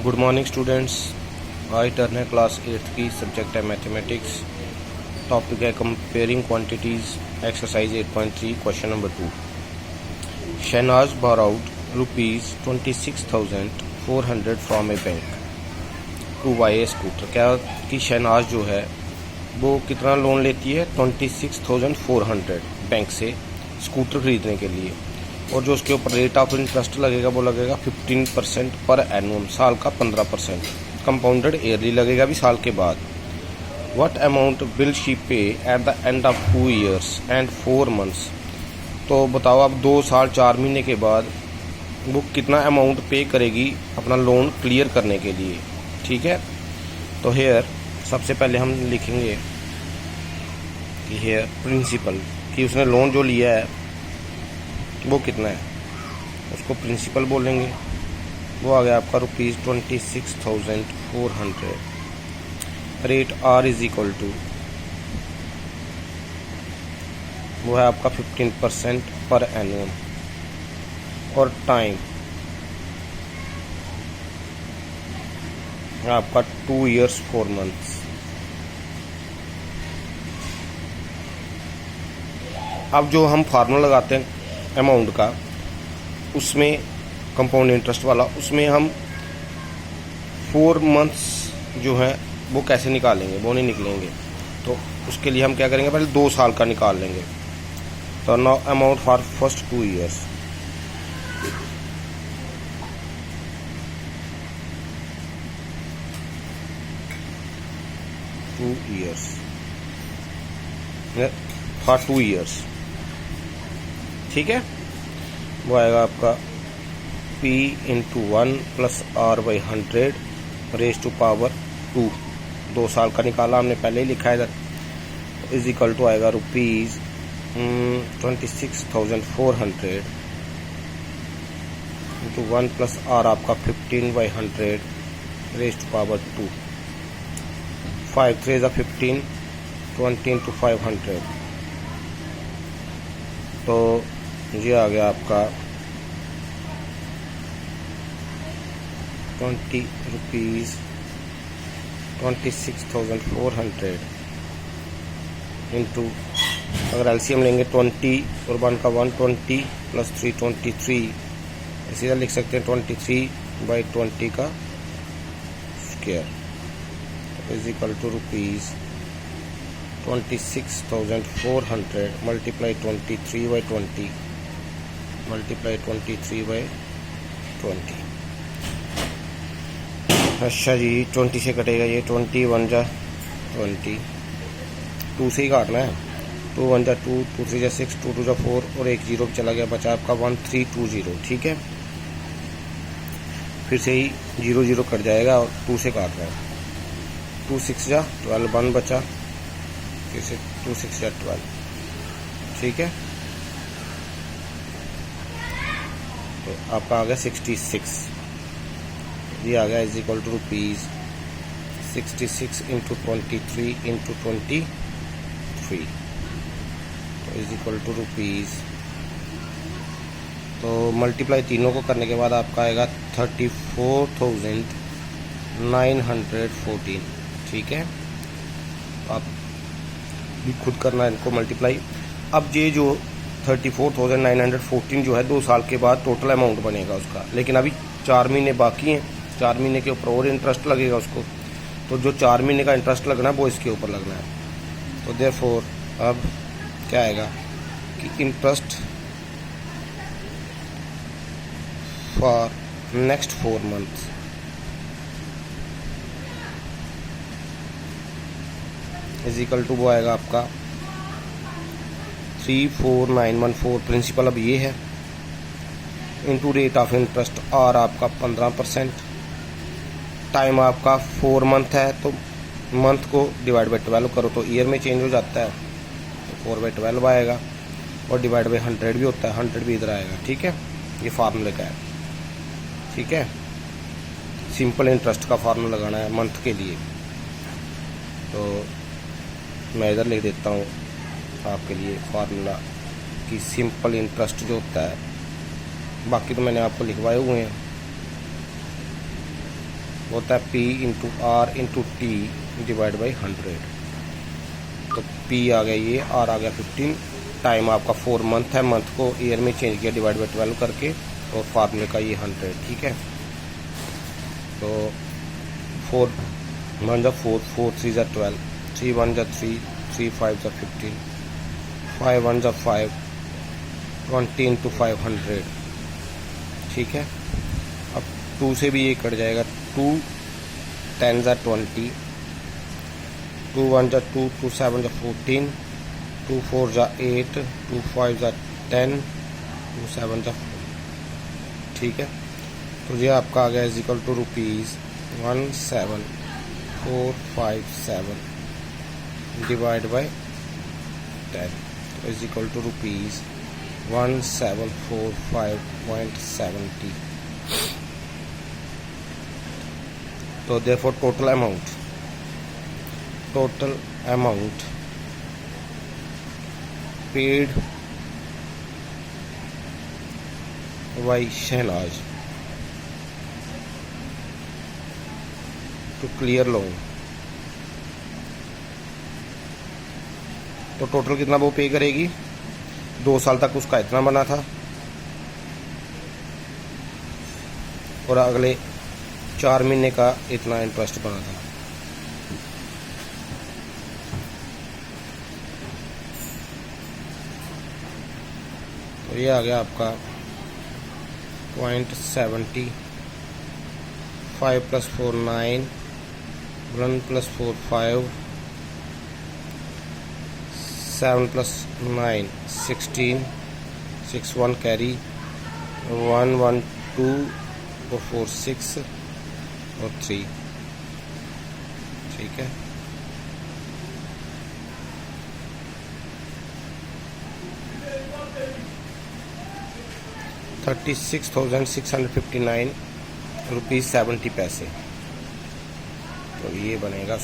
Good morning students. आज turn है class 8th की, सब्जेक्ट है मैथमेटिक्स। टॉपिक है comparing quantities, exercise 8.3, question number 2। Shahnaz borrowed ₹26,400 from a bank to buy a scooter. क्या कि शहनाज जो है वो कितना लोन लेती है? 26,400 बैंक से स्कूटर ख़रीदने के लिए, और जो उसके ऊपर रेट ऑफ इंटरेस्ट लगेगा वो लगेगा 15% पर एनुअम, साल का 15%, कंपाउंडेड ईयरली लगेगा भी साल के बाद। व्हाट अमाउंट विल शी पे at the end of 2 years and 4 months। तो बताओ अब 2 साल 4 महीने के बाद वो कितना अमाउंट पे करेगी अपना लोन क्लियर करने के लिए। ठीक है, तो हेयर सबसे पहले हम लिखेंगे कि हेयर प्रिंसिपल, कि उसने लोन जो लिया है वो कितना है, उसको प्रिंसिपल बोलेंगे। वो आ गया आपका ₹26,400। Rate R is equal to, वो है आपका 15% पर एनुअम, और टाइम आपका 2 years 4 months। अब जो हम फार्मूला लगाते हैं अमाउंट का, उसमें कंपाउंड इंटरेस्ट वाला, उसमें हम 4 months जो है वो कैसे निकालेंगे, वो नहीं निकलेंगे। तो उसके लिए हम क्या करेंगे, पहले 2 साल का निकाल लेंगे। तो now amount for first 2 years, for 2 years। ठीक है, वो आएगा आपका P × 1 + R/100 raise to power 2। 2 साल का निकाला हमने, पहले ही लिखा है इधर। इज इक्वल टू आएगा ₹26,400 × 1 + R आपका 15/100 रेज़ टू पावर 2। 5 3 = 15, 20 × 500। तो ये आ गया आपका ₹20, 26,400 इंटू, अगर एलसीएम लेंगे 20 और 1 का 1, 20 + 3 23, इसी तरह लिख सकते हैं 23/20 का square is equal to ₹26,400 multiply 23/20 multiply 23/20। अच्छा जी, 20 से कटेगा ये, 20 1 जा 20, 2 से ही काटना है। 2 1 जा 2, 2 3 जा 6, 2 2 जा 4, और एक 0 चला गया, बचा आपका 1320। ठीक है, फिर से ही 0 0 कट जाएगा और 2 से काटना है। 2 6 जा 12, 1 बचा, फिर से 2 6 जा 12। ठीक है, तो आपका आ गया 66। ये आ गया इज इक्वल टू ₹66 × 23 × 23, तो इज इक्वल टू ₹। तो मल्टीप्लाई तीनों को करने के बाद आपका आएगा 34,914। ठीक है, आप भी खुद करना है इनको मल्टीप्लाई। अब ये जो 34,914 जो है 2 साल के बाद टोटल अमाउंट बनेगा उसका, लेकिन अभी 4 महीने बाकी हैं। 4 महीने के ऊपर और इंटरेस्ट लगेगा उसको, तो जो 4 महीने का इंटरेस्ट लगना है वो इसके ऊपर लगना है। तो देयरफॉर अब क्या आएगा कि interest for next 4 months is equal to, वो आएगा आपका 34914। प्रिंसिपल अब ये है, into rate of interest R आपका 15%, टाइम आपका 4 month है, तो मंथ को डिवाइड बाई 12 करो तो ईयर में चेंज हो जाता है, तो 4/12 आएगा, और डिवाइड बाई 100 भी होता है, 100 भी इधर आएगा। ठीक है, ये फार्मूले का है। ठीक है, सिंपल इंटरेस्ट का फार्मूला लगाना है मंथ के लिए। तो मैं इधर लिख देता हूँ आपके लिए फार्मूला कि सिंपल इंटरेस्ट जो होता है, बाकी तो मैंने आपको लिखवाए हुए हैं। होता है P into R into T divide by 100। तो P आ गया ये, R आ गया 15, टाइम आपका 4 मंथ है, मंथ को ईयर में चेंज किया डिवाइड बाई 12 करके, और फार्मूले का ये 100। ठीक है, तो 4 1 जा 4, 4 3 जा 12, 3 1 जा 3, 3 5 जा 15, 5 1 जा 5, 20 इंटू 500। ठीक है, अब 2 से भी ये कट जाएगा, 2 10 जा 20, 2 1 जा 2, 2 7 जा 14, 2 4 जा 8, 2 5 जा 10, 2 7 जा 4। ठीक है, तो ये आपका आ गया is equal to ₹17457 divide by 10, तो इज इक्वल टू ₹1745.70। तो therefore total amount paid by Shahnaz to clear loan, तो टोटल कितना वो पे करेगी? 2 साल तक उसका इतना बना था, और अगले 4 महीने का इतना इंटरेस्ट बना था। तो ये आ गया आपका 0.70, 5 + 4 9, 1 + 4 5, 7 + 9 16, 6 1 कैरी, 1 1 2 और 4 6 और 3। ठीक है, ₹36,659.70। तो ये बनेगा।